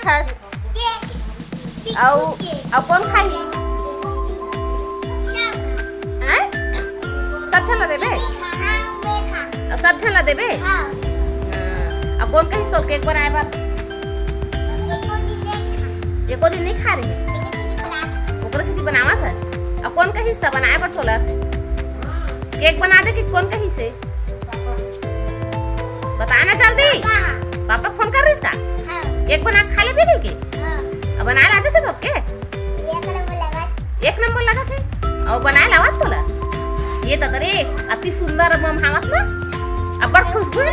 रखस और कौन खाही हैं सब छला देबे और सब छला देबे अब कौन कहिस तो केक बनाए बार एको दिन नहीं खा रही ओकरे से बनावा था अब कौन कहिस त बनाए पर तोला केक बना दे कि कौन कहिस से बताना जल्दी पापा फोन कर रही का केक बना खा ले भी की अब बनाए लाते थे तो केक एक नंबर लगा थे और बनाए लावत तोला ये तो तरे अति सुंदर मम हावत ना अब पर खुशबू है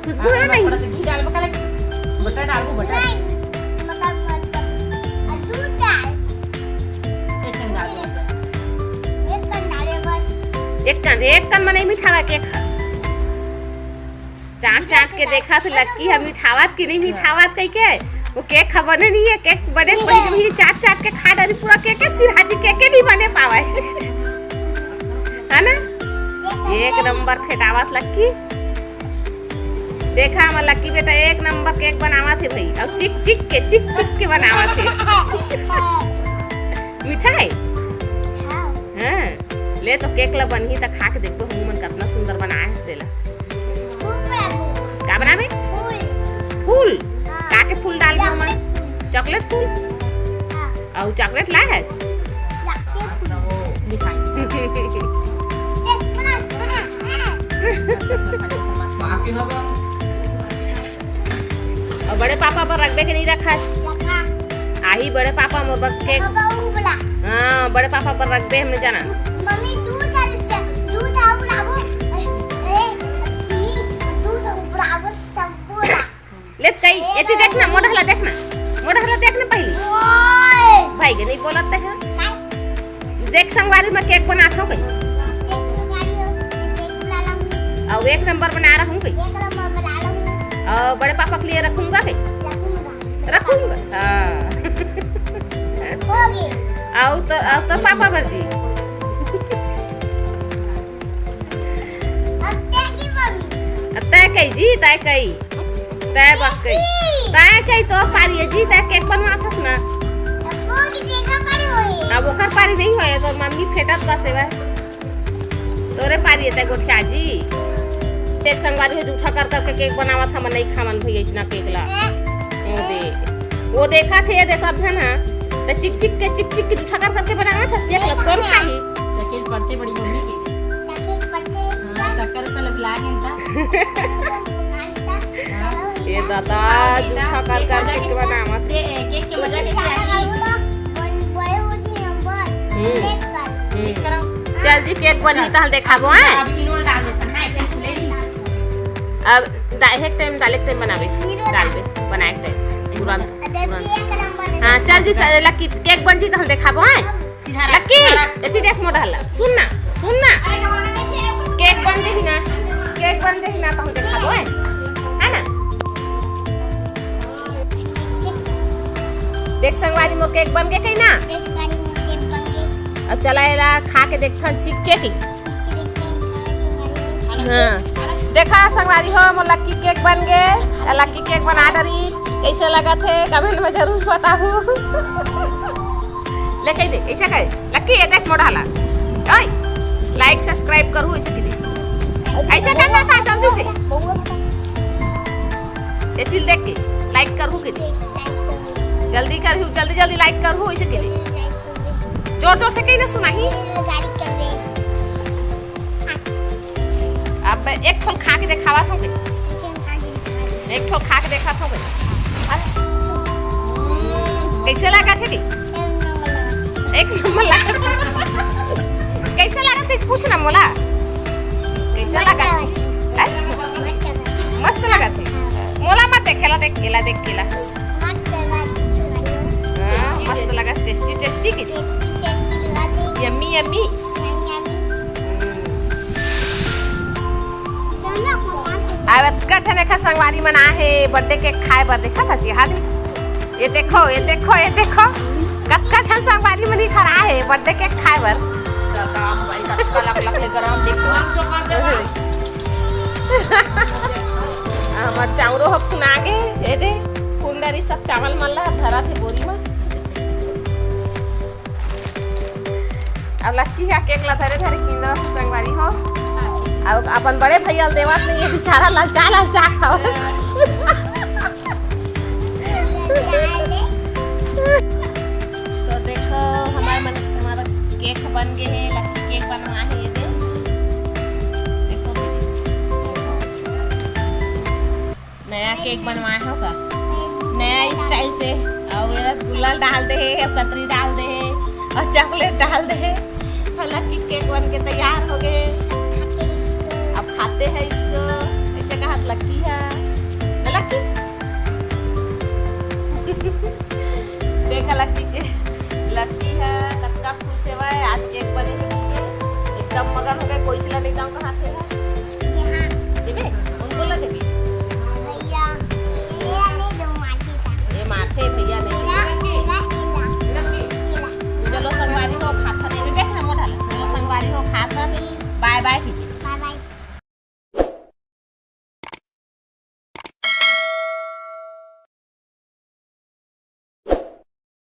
खुशबू है नहीं थोड़ा सा घी डाल बका बटर डाल को बटर दूध डाल एक कन में नहीं मिठावा केक खा चाट के देखा तो लक्की है मिठावत की नहीं मिठावत कह के वो केक खबर नहीं है केक बने भी चाट के खा डाली पूरा केक सिराजी केक नहीं बने पावे है ना एक नंबर फेटावत लक्की देखा हमारा लक्की बेटा एक नंबर केक बनावा थे भाई और चिक के बनावा थे मीठा है हाँ ले तो केक ला बन ही तो खा के देखो हम मन कितना सुंदर बनाया है देला क्या बनावे फूल का के फूल डाल दो मन चॉकलेट फूल और चॉकलेट ला है और बड़े पापा पर रखबे के नहीं रखा आही बड़े पापा मोर बक के हाँ बड़े पापा पर रखबे हमने जाना मम्मी दूध आओ लाओ सब बोला ले कई एती देखना मोढ़ला देखना पहले भाई के नहीं बोलत है देख संगवारी में केक बनात हो गई और एक नंबर बना रहा हूँ और बड़े पापा के लिए रखूंगा रखूंगा हाँ आओ तो पापा भरजी तय कई जी तय बस कई तो पारी जी तय केक बनवा थस ना अब ओकर पारी नहीं होए तो मम्मी फेटत बसे बा तोरे पारी है तय गोठिया जी केक संगवारी हो जूठा कर के केक बनावा था मन नहीं खामन भई इसना केक ला वो देखा थे दे सब है ना तो चिक के जूठा कर के बनावा था केक ला कौन खाही चकेट पड़ते बड़ी मम्मी के चकेट पड़ते हां शक्कर पे लगा गेंता ये दादा जूठा कर के बनावा से केक के मजा कैसे आई बड़े हो जी नंबर देख कर चल जी केक बनी तहल देखाबो हैं अब इनोल डाल देता ना ऐसे खुले नहीं अब डायरेक्ट टाइम बनावे डालबे बनाए टाइम तुरंत हां चल जी लक्की केक बन जी तहल देखाबो हैं लक्की एती देख मोडहला सुन ना केक बन जी ना तहल देखाबो हैं है ना देख संगवारी मोर केक बन के कहीं ना अब चलाएला खा के देखथन चिक के की हाँ देखा संगवारी हो मोर लक्की केक बन गए लक्की केक बना डरी कैसे लगा थे कमेंट में जरूर बताओ ले कह दे ऐसा कहे लक्की ये देख मोड़ाला ओए लाइक सब्सक्राइब करू ऐसे की दे ऐसा करना था जल्दी से ये दिल देख के लाइक करू के दे जल्दी लाइक करू ऐसे के दे जोर से कहीं ना सुनाही अब एक ठोल खा के दिखावा था एक ठोल खा के देखा था कैसे लगा थे कि एक नंबर लगा कैसे लगा थे पूछ ना मोला कैसे लगा मस्त लगा थे मोला मत देखेला देख केला मस्त लगा टेस्टी की यम्मी आवत का छने खर संगवारी मना है बर्थडे केक खाए बर देखा था जी हां ये देखो कक्का छन संगवारी मनी खरा है बर्थडे केक खाए बर काम भाई कक्का लक ले कर हम देखो हमर चाउरो हो सुना के ये दे खून डरी सब चावल मन ला धरा थे बोरी में। अब लक्की है केक ला धरे धरे किंदा संगवारी हो। अब अपन बड़े भैया देवत नहीं है बेचारा लालचा खाओ। तो देखो हमारा केक बन गए है। लक्की केक बनवा है ये देखो नया केक बनवाए होगा नया स्टाइल से। और ये रसगुल्ला डाल दे है, कतरी डाल दे है और चॉकलेट डाल दे है। लक्की केक बन के तैयार हो गए। अब खाते हैं इसको। ऐसे कहा लक्की है लक्की। देखा लक्की के लक्की है कतका खुश है आज केक बने एकदम मगन हो गए। कोई चला नहीं जाऊँ कहाँ से है।